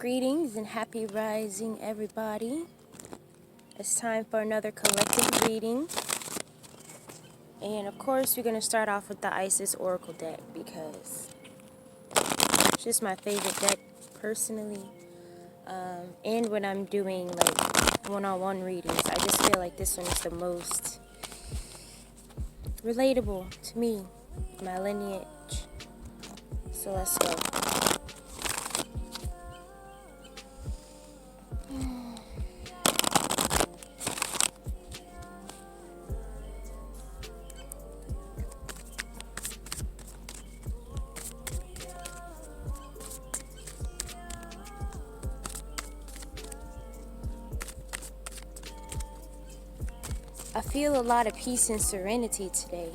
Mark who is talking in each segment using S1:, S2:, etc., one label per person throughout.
S1: Greetings and happy rising, everybody. It's time for another collective reading. And of course, we're going to start off with the MessageZ.oracle deck because it's just my favorite deck personally. And when I'm doing like one-on-one readings, I just feel like this one is the most relatable to me, my lineage. So let's go. I feel a lot of peace and serenity today.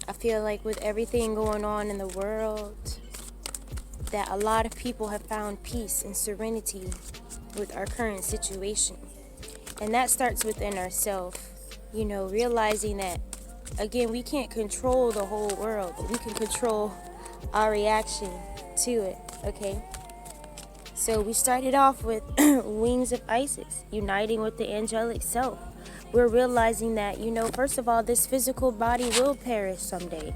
S1: I feel like with everything going on in the world, that a lot of people have found peace and serenity with our current situation. And that starts within ourselves, realizing that, again, we can't control the whole world, but we can control our reaction to it, okay? So we started off with Wings of Isis, uniting with the angelic self. We're realizing that, first of all, this physical body will perish someday.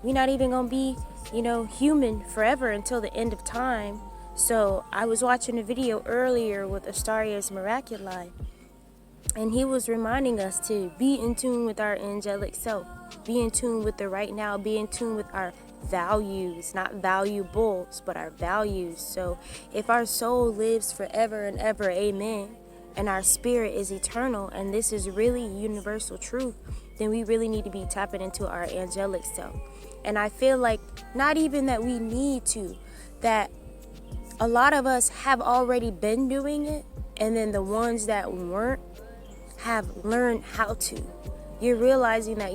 S1: We're not even going to be, human forever until the end of time. So I was watching a video earlier with Astaria's Miraculii, and he was reminding us to be in tune with our angelic self, be in tune with the right now, be in tune with our values, not valuables, but our values. So if our soul lives forever and ever, amen, and our spirit is eternal, and this is really universal truth, then we really need to be tapping into our angelic self. And I feel like not even that we need to, that a lot of us have already been doing it, and then the ones that weren't have learned how to. You're realizing that,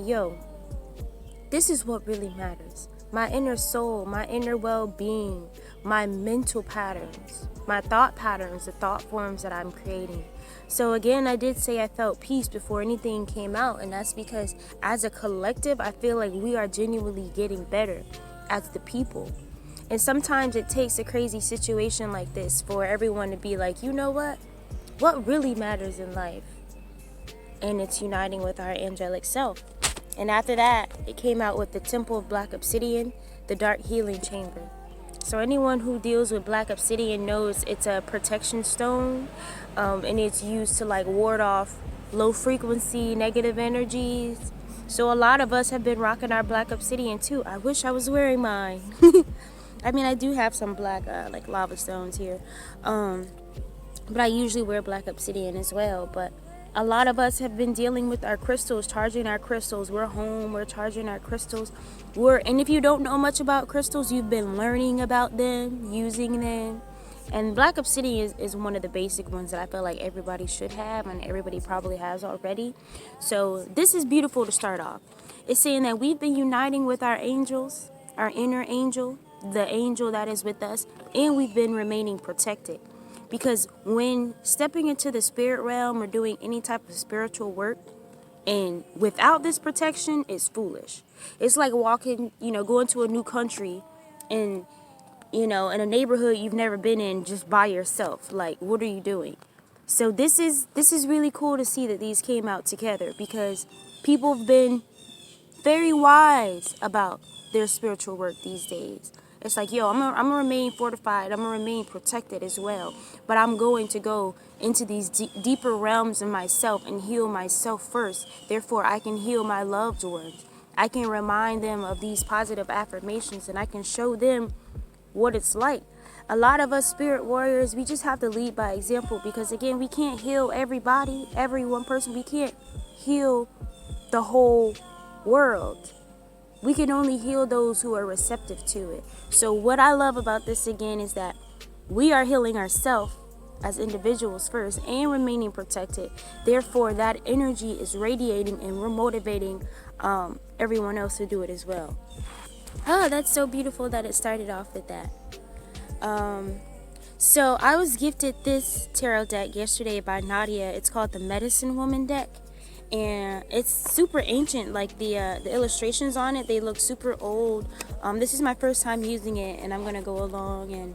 S1: this is what really matters. My inner soul, my inner well-being, my mental patterns, my thought patterns, the thought forms that I'm creating. So again, I did say I felt peace before anything came out, and that's because as a collective, I feel like we are genuinely getting better as the people. And sometimes it takes a crazy situation like this for everyone to be like, you know what really matters in life? And it's uniting with our angelic self. And after that, it came out with the Temple of Black Obsidian, the Dark Healing Chamber. So anyone who deals with Black Obsidian knows it's a protection stone, and it's used to ward off low frequency negative energies. So a lot of us have been rocking our Black Obsidian too. I wish I was wearing mine. I mean, I do have some black lava stones here, but I usually wear Black Obsidian as well. But a lot of us have been dealing with our crystals, charging our crystals. We're home, we're charging our crystals. And if you don't know much about crystals, you've been learning about them, using them. And Black Obsidian is one of the basic ones that I feel like everybody should have, and everybody probably has already. So this is beautiful to start off. It's saying that we've been uniting with our angels, our inner angel, the angel that is with us, and we've been remaining protected. Because when stepping into the spirit realm or doing any type of spiritual work, and without this protection, it's foolish. It's like walking, going to a new country and, in a neighborhood you've never been in just by yourself. Like, what are you doing? So this is really cool to see that these came out together, because people have been very wise about their spiritual work these days. It's like, I'm gonna remain fortified. I'm gonna remain protected as well. But I'm going to go into these deeper realms of myself and heal myself first. Therefore, I can heal my loved ones. I can remind them of these positive affirmations, and I can show them what it's like. A lot of us spirit warriors, we just have to lead by example, because again, we can't heal everybody, every one person. We can't heal the whole world. We can only heal those who are receptive to it. So what I love about this again is that we are healing ourselves as individuals first and remaining protected. Therefore, that energy is radiating, and we're motivating everyone else to do it as well. Oh, that's so beautiful that it started off with that. So I was gifted this tarot deck yesterday by Nadia. It's called the Medicine Woman deck. and it's super ancient. Like the illustrations on it, they look super old. This is my first time using it, and I'm gonna go along and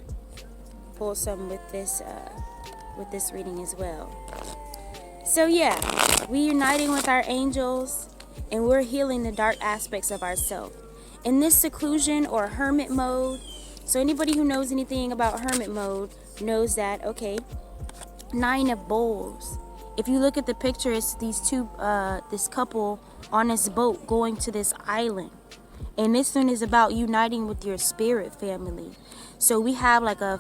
S1: pull some with this reading as well. So yeah, we uniting with our angels, and we're healing the dark aspects of ourselves in this seclusion or hermit mode. So anybody who knows anything about hermit mode knows that, okay, 9 of bowls. If you look at the picture, it's these two, this couple on this boat going to this island. And this one is about uniting with your spirit family. So we have like a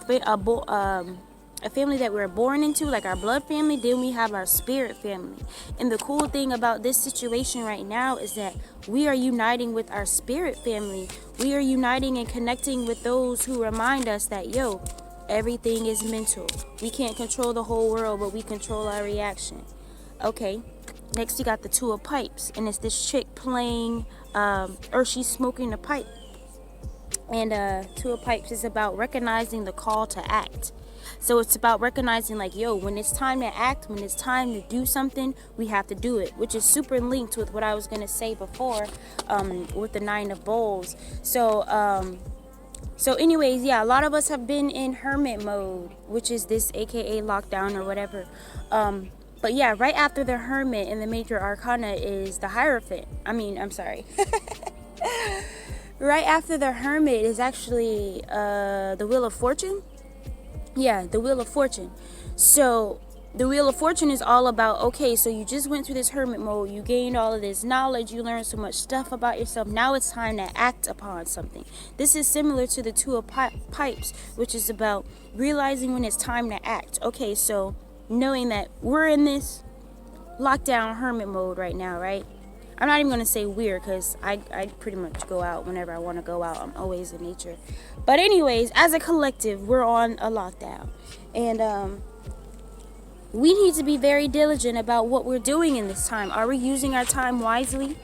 S1: family that we're born into, like our blood family. Then we have our spirit family. And the cool thing about this situation right now is that we are uniting with our spirit family. We are uniting and connecting with those who remind us that, yo, everything is mental. We can't control the whole world, but we control our reaction. Okay, next you got the 2 of pipes, and it's this chick playing, or she's smoking a pipe. And 2 of pipes is about recognizing the call to act. So it's about recognizing, like, yo, when it's time to act, when it's time to do something, we have to do it, which is super linked with what I was gonna say before, with the 9 of bowls. So anyways, yeah, a lot of us have been in hermit mode, which is this aka lockdown or whatever. But yeah, right after the hermit in the major arcana is the Hierophant. Right after the hermit is actually the Wheel of Fortune. Yeah, the Wheel of Fortune. So the Wheel of Fortune is all about, okay, so you just went through this hermit mode, you gained all of this knowledge, you learned so much stuff about yourself, now it's time to act upon something. This is similar to the 2 of pipes, which is about realizing when it's time to act. Okay, so knowing that we're in this lockdown hermit mode right now, right? I'm not even going to say weird, because I pretty much go out whenever I want to go out. I'm always in nature. But anyways, as a collective, we're on a lockdown. And we need to be very diligent about what we're doing in this time. Are we using our time wisely?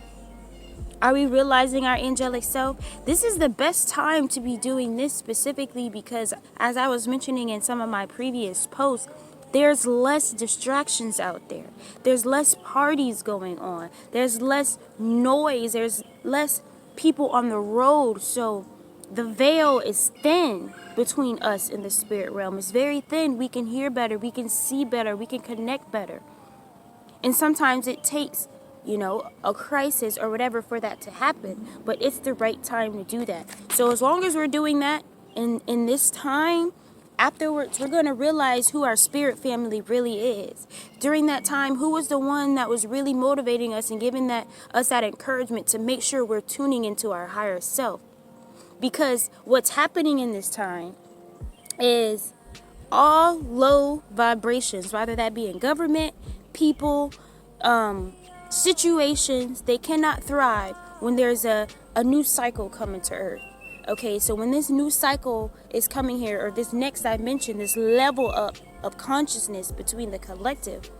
S1: Are we realizing our angelic self? This is the best time to be doing this specifically because, as I was mentioning in some of my previous posts, there's less distractions out there. There's less parties going on. There's less noise. There's less people on the road. So the veil is thin between us and the spirit realm. It's very thin. We can hear better. We can see better. We can connect better. And sometimes it takes, a crisis or whatever for that to happen. But it's the right time to do that. So as long as we're doing that in this time, afterwards, we're going to realize who our spirit family really is. During that time, who was the one that was really motivating us and giving us that encouragement to make sure we're tuning into our higher self. Because what's happening in this time is all low vibrations, whether that be in government, people, situations, they cannot thrive when there's a new cycle coming to Earth. Okay, so when this new cycle is coming here, or this next dimension, this level up of consciousness between the collective,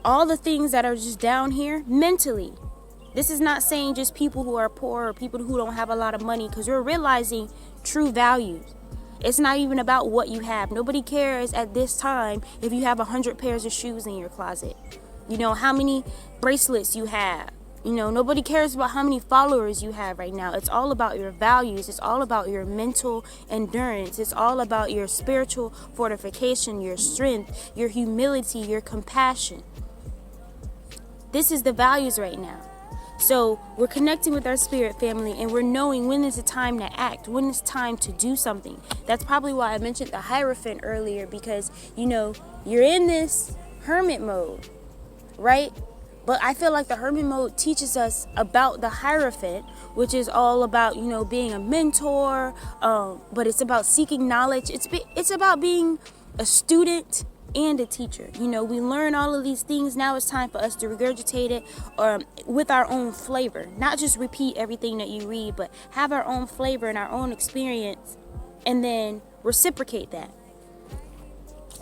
S1: all the things that are just down here mentally, this is not saying just people who are poor or people who don't have a lot of money, because we're realizing true values. It's not even about what you have. Nobody cares at this time if you have 100 pairs of shoes in your closet. How many bracelets you have. Nobody cares about how many followers you have right now. It's all about your values. It's all about your mental endurance. It's all about your spiritual fortification, your strength, your humility, your compassion. This is the values right now. So we're connecting with our spirit family, and we're knowing when is the time to act, when it's time to do something. That's probably why I mentioned the Hierophant earlier, because, you're in this hermit mode, right? But I feel like the hermit mode teaches us about the Hierophant, which is all about, being a mentor. But it's about seeking knowledge. It's about being a student and a teacher. We learn all of these things. Now it's time for us to regurgitate it with our own flavor. Not just repeat everything that you read, but have our own flavor and our own experience, and then reciprocate that.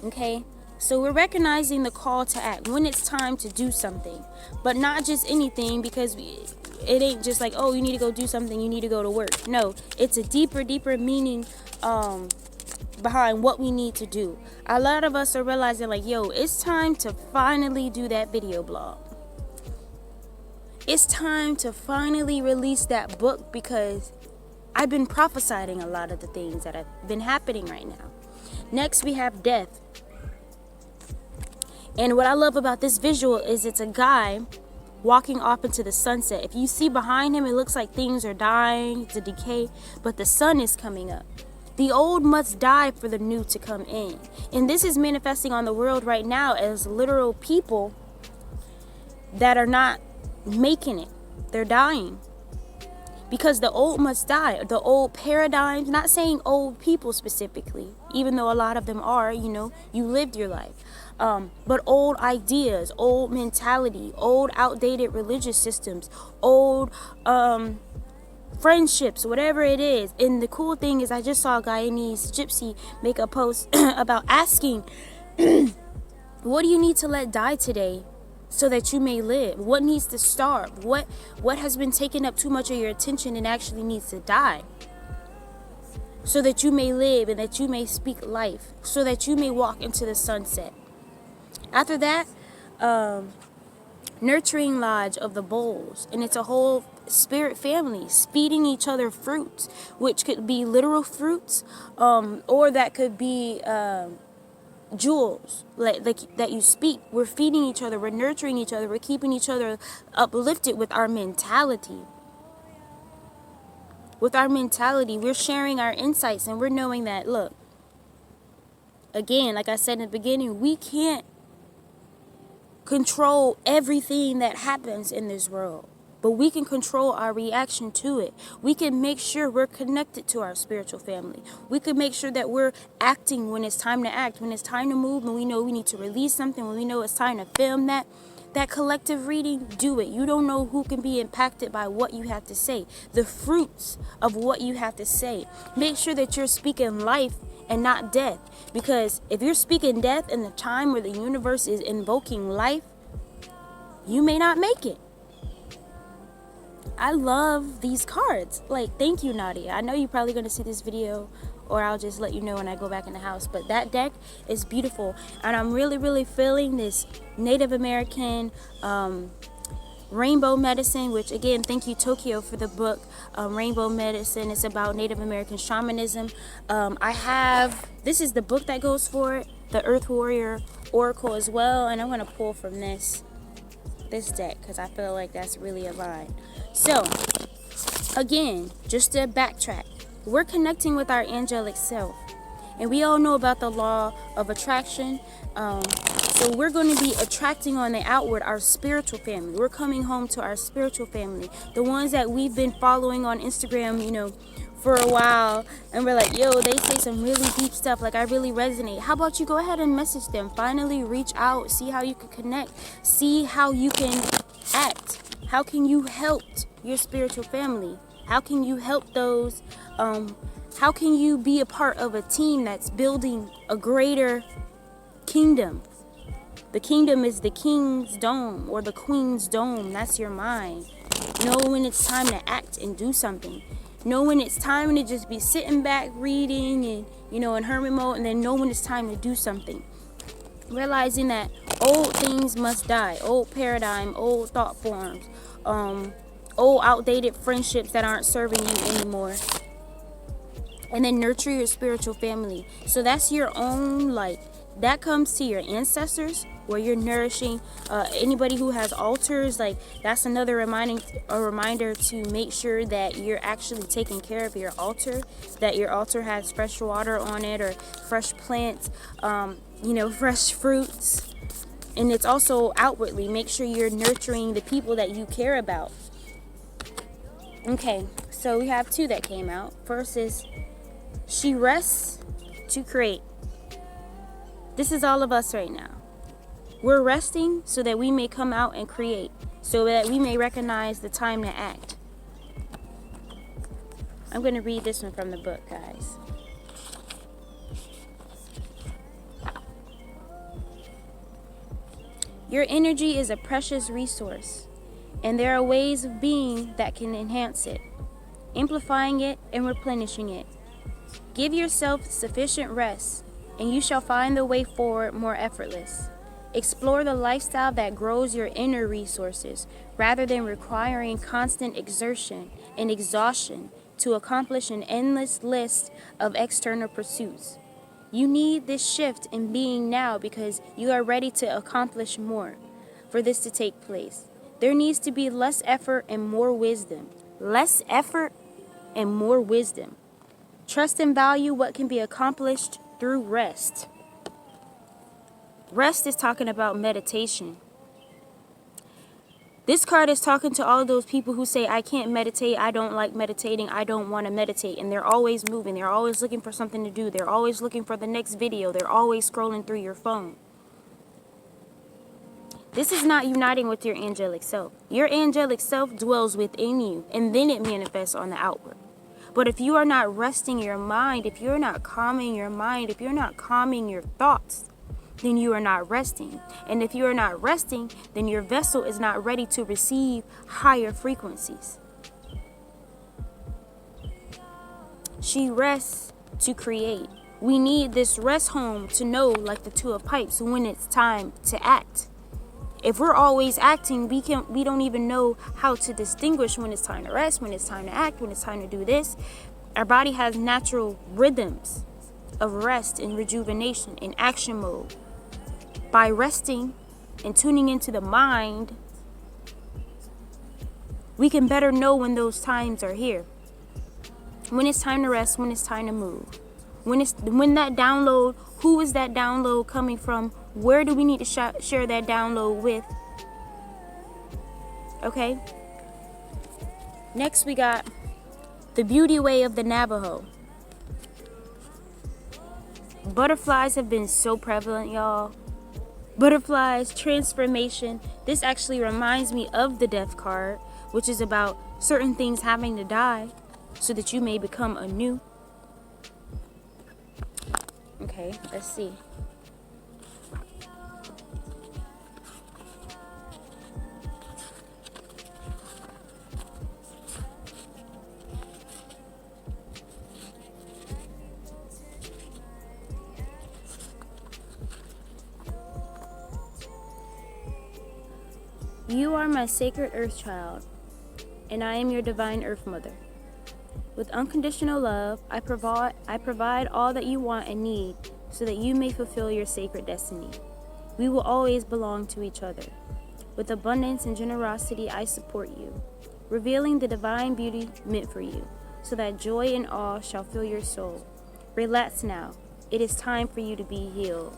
S1: Okay? So we're recognizing the call to act when it's time to do something, but not just anything, because it ain't just like, oh, you need to go do something, you need to go to work. No, it's a deeper meaning behind what we need to do. A lot of us are realizing, like, yo, it's time to finally do that video blog. It's time to finally release that book, because I've been prophesying a lot of the things that have been happening right now. Next, we have death. And what I love about this visual is it's a guy walking off into the sunset. If you see behind him, it looks like things are dying, it's a decay, but the sun is coming up. The old must die for the new to come in. And this is manifesting on the world right now as literal people that are not making it. They're dying. Because the old must die. The old paradigms, not saying old people specifically, even though a lot of them are, you lived your life. But old ideas, old mentality, old outdated religious systems, old friendships, whatever it is. And the cool thing is, I just saw a Guyanese gypsy make a post about asking, what do you need to let die today so that you may live? What needs to starve? What has been taking up too much of your attention and actually needs to die so that you may live and that you may speak life, so that you may walk into the sunset? After that, nurturing lodge of the bowls, and it's a whole spirit family feeding each other fruits, which could be literal fruits, or that could be jewels like that you speak. We're feeding each other, we're nurturing each other, we're keeping each other uplifted with our mentality. We're sharing our insights, and we're knowing that, look, again, like I said in the beginning, we can't control everything that happens in this world, but we can control our reaction to it. We can make sure we're connected to our spiritual family. We can make sure that we're acting when it's time to act, when it's time to move, when we know we need to release something, when we know it's time to film that collective reading. Do it. You don't know who can be impacted by what you have to say, the fruits of what you have to say. Make sure that you're speaking life and not death, because if you're speaking death in the time where the universe is invoking life, you may not make it. I love these cards. Like, thank you, Nadia. I know you're probably going to see this video, or I'll just let you know when I go back in the house, but that deck is beautiful, and I'm really, really feeling this Native American rainbow medicine, which, again, thank you, Tokyo, for the book Rainbow Medicine. It's about Native American shamanism. This is the book that goes for it, the Earth Warrior Oracle as well, and I'm going to pull from this deck because I feel like that's really aligned. So, again, just to backtrack, we're connecting with our angelic self, and we all know about the law of attraction. So we're going to be attracting on the outward our spiritual family. We're coming home to our spiritual family, the ones that we've been following on Instagram, for a while, and we're like, yo, they say some really deep stuff, like I really resonate. How about you go ahead and message them? Finally reach out, see how you can connect, see how you can act. How can you help your spiritual family? How can you help those? How can you be a part of a team that's building a greater kingdom? The kingdom is the king's dome or the queen's dome. That's your mind. Know when it's time to act and do something. Know when it's time to just be sitting back reading and, in hermit mode, and then know when it's time to do something. Realizing that old things must die. Old paradigm, old thought forms, old outdated friendships that aren't serving you anymore. And then nurture your spiritual family. So that's your own light. That comes to your ancestors, where you're nourishing anybody who has altars. Like, that's another reminder to make sure that you're actually taking care of your altar, that your altar has fresh water on it, or fresh plants, fresh fruits. And it's also outwardly, make sure you're nurturing the people that you care about. Okay, so we have two that came out. First is, she rests to create. This is all of us right now. We're resting so that we may come out and create, so that we may recognize the time to act. I'm going to read this one from the book, guys. Your energy is a precious resource, and there are ways of being that can enhance it, amplifying it and replenishing it. Give yourself sufficient rest, and you shall find the way forward more effortless. Explore the lifestyle that grows your inner resources rather than requiring constant exertion and exhaustion to accomplish an endless list of external pursuits. You need this shift in being now because you are ready to accomplish more. For this to take place, there needs to be less effort and more wisdom. Less effort and more wisdom. Trust and value what can be accomplished through rest. Rest is talking about meditation. This card is talking to all of those people who say, I can't meditate, I don't like meditating, I don't want to meditate. And they're always moving, they're always looking for something to do, they're always looking for the next video, they're always scrolling through your phone. This is not uniting with your angelic self. Your angelic self dwells within you, and then it manifests on the outward. But if you are not resting your mind, if you're not calming your mind, if you're not calming your thoughts, then you are not resting. And if you are not resting, then your vessel is not ready to receive higher frequencies. She rests to create. We need this rest home to know, like the Two of Pipes, when it's time to act. If we're always acting, we don't even know how to distinguish when it's time to rest, when it's time to act, when it's time to do this. Our body has natural rhythms of rest and rejuvenation in action mode. By resting and tuning into the mind, we can better know when those times are here. When it's time to rest, when it's time to move. When that download, who is that download coming from? Where do we need to share that download with? Okay. Next we got the beauty way of the Navajo. Butterflies have been so prevalent, y'all. Butterflies, transformation. This actually reminds me of the death card, which is about certain things having to die so that you may become anew. Okay, let's see. You are my sacred earth child, and I am your divine earth mother. With unconditional love, I provide all that you want and need so that you may fulfill your sacred destiny. We will always belong to each other. With abundance and generosity, I support you, revealing the divine beauty meant for you, so that joy and awe shall fill your soul. Relax now. It is time for you to be healed.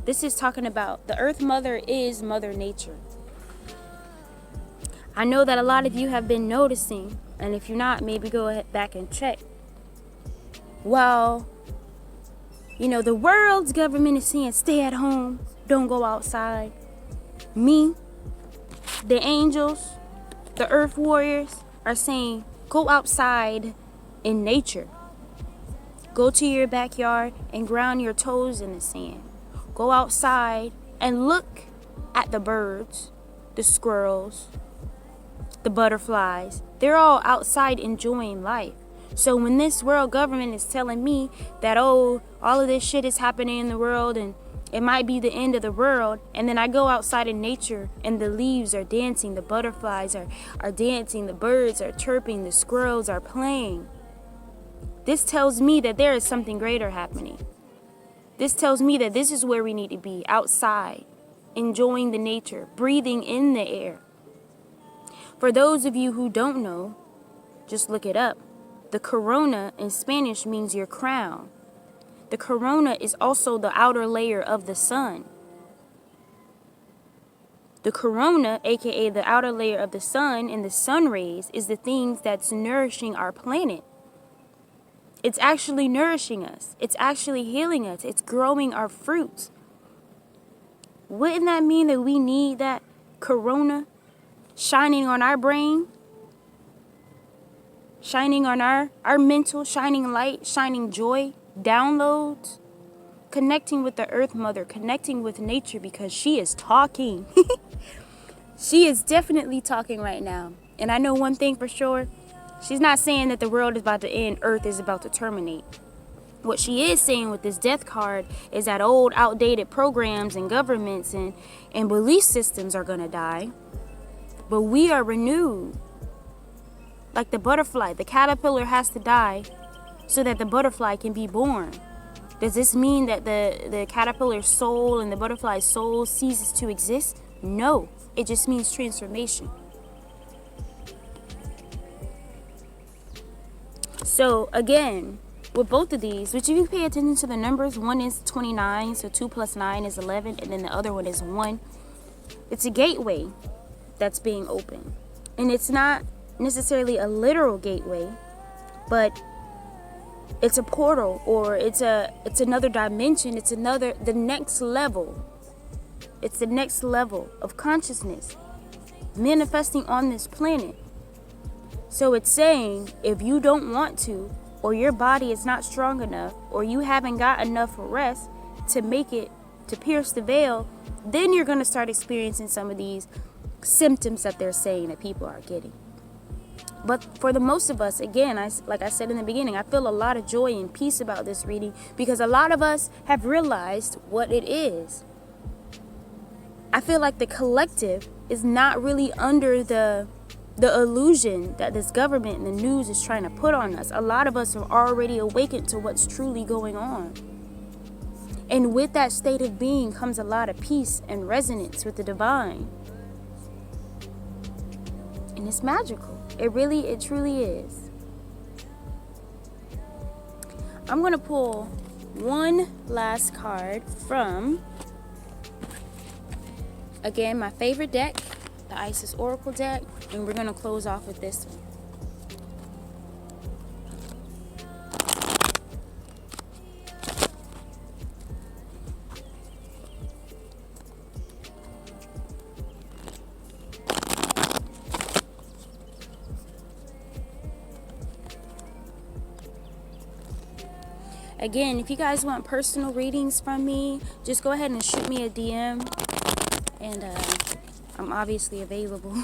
S1: This is talking about the Earth Mother is Mother Nature. I know that a lot of you have been noticing, and if you're not, maybe go back and check. Well, the world's government is saying stay at home, don't go outside. Me, the angels, the earth warriors are saying go outside in nature. Go to your backyard and ground your toes in the sand. Go outside and look at the birds, the squirrels, the butterflies. They're all outside enjoying life. So when this world government is telling me that, oh, all of this shit is happening in the world and it might be the end of the world, and then I go outside in nature and the leaves are dancing, the butterflies are dancing, the birds are chirping, the squirrels are playing. This tells me that there is something greater happening. This tells me that this is where we need to be, outside, enjoying the nature, breathing in the air. For those of you who don't know, just look it up. The corona in Spanish means your crown. The corona is also the outer layer of the sun. The corona, aka the outer layer of the sun and the sun rays, is the things that's nourishing our planet. It's actually nourishing us. It's actually healing us. It's growing our fruits. Wouldn't that mean that we need that corona shining on our brain, shining on our mental, shining light, shining joy, downloads, connecting with the Earth Mother, connecting with nature, because she is talking. She is definitely talking right now. And I know one thing for sure. She's not saying that the world is about to end, Earth is about to terminate. What she is saying with this death card is that old, outdated programs and governments and belief systems are going to die. But we are renewed. Like the butterfly, the caterpillar has to die so that the butterfly can be born. Does this mean that the caterpillar's soul and the butterfly's soul ceases to exist? No, it just means transformation. So again, with both of these, which if you pay attention to the numbers, one is 29, so 2 plus 9 is 11, and then the other one is 1. It's a gateway that's being opened. And it's not necessarily a literal gateway, but it's a portal, or it's another dimension. It's the next level. It's the next level of consciousness manifesting on this planet. So it's saying, if you don't want to, or your body is not strong enough, or you haven't got enough rest to make it, to pierce the veil, then you're going to start experiencing some of these symptoms that they're saying that people are getting. But for the most of us, again, like I said in the beginning, I feel a lot of joy and peace about this reading, because a lot of us have realized what it is. I feel like the collective is not really under the illusion that this government and the news is trying to put on us. A lot of us are already awakened to what's truly going on. And with that state of being comes a lot of peace and resonance with the divine. And it's magical. It truly is. I'm going to pull one last card from, again, my favorite deck, the Oracle deck, and we're going to close off with this one. Again, if you guys want personal readings from me, just go ahead and shoot me a DM, and I'm obviously available.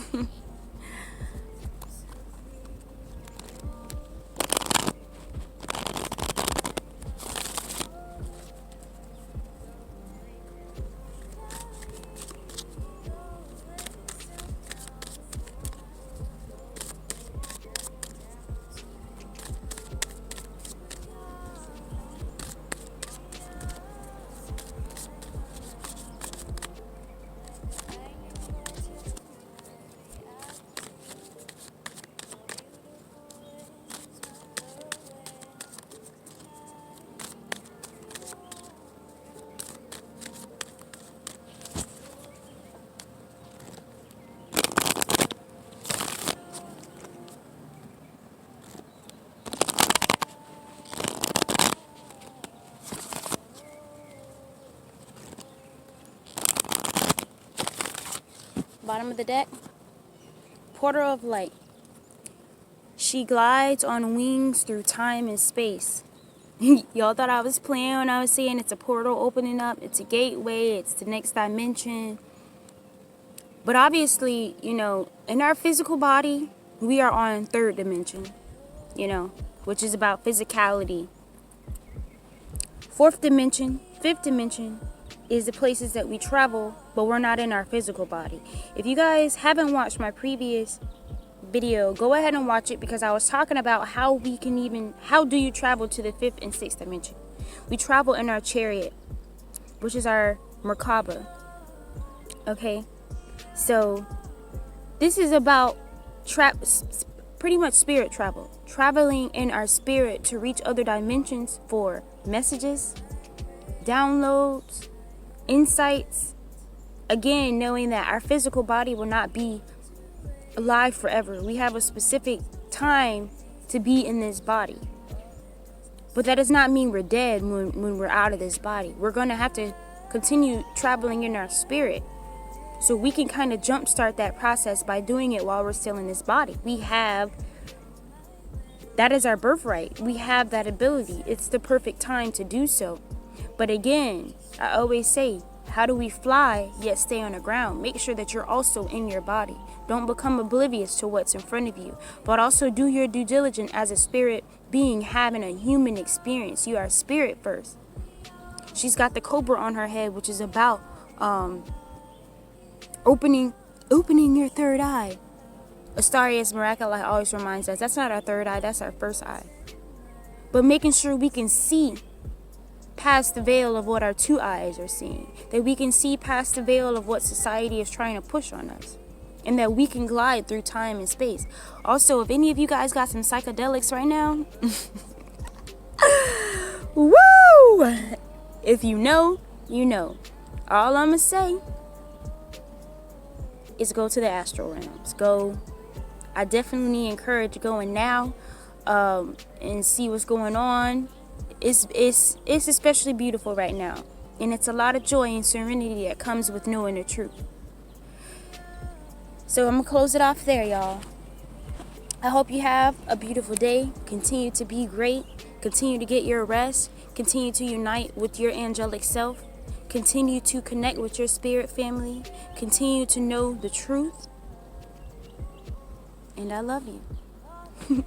S1: Bottom of the deck, Portal of Light. She glides on wings through time and space. Y'all thought I was playing when I was saying it's a portal opening up. It's a gateway. It's the next dimension. But obviously, in our physical body, we are on third dimension, which is about physicality. Fourth dimension, fifth dimension is the places that we travel, but we're not in our physical body. If you guys haven't watched my previous video, go ahead and watch it, because I was talking about how do you travel to the fifth and sixth dimension. We travel in our chariot, which is our MerKaBa. Okay, so this is about pretty much spirit travel, traveling in our spirit to reach other dimensions for messages, downloads, insights. Again, knowing that our physical body will not be alive forever. We have a specific time to be in this body. But that does not mean we're dead when we're out of this body. We're going to have to continue traveling in our spirit. So we can kind of jumpstart that process by doing it while we're still in this body. That is our birthright. We have that ability. It's the perfect time to do so. But again, I always say, how do we fly yet stay on the ground? Make sure that you're also in your body. Don't become oblivious to what's in front of you, but also do your due diligence as a spirit being having a human experience. You are spirit first. She's got the cobra on her head, which is about opening your third eye. MerKaBa always reminds us that's not our third eye, that's our first eye. But making sure we can see past the veil of what our two eyes are seeing, that we can see past the veil of what society is trying to push on us, and that we can glide through time and space. Also, if any of you guys got some psychedelics right now, woo! If you know, you know. All I'm gonna say is go to the astral realms. Go. I definitely encourage going now, and see what's going on. It's especially beautiful right now, and it's a lot of joy and serenity that comes with knowing the truth. So I'm gonna close it off there, y'all. I hope you have a beautiful day. Continue to be great. Continue to get your rest. Continue to unite with your angelic self. Continue to connect with your spirit family. Continue to know the truth. And I love you.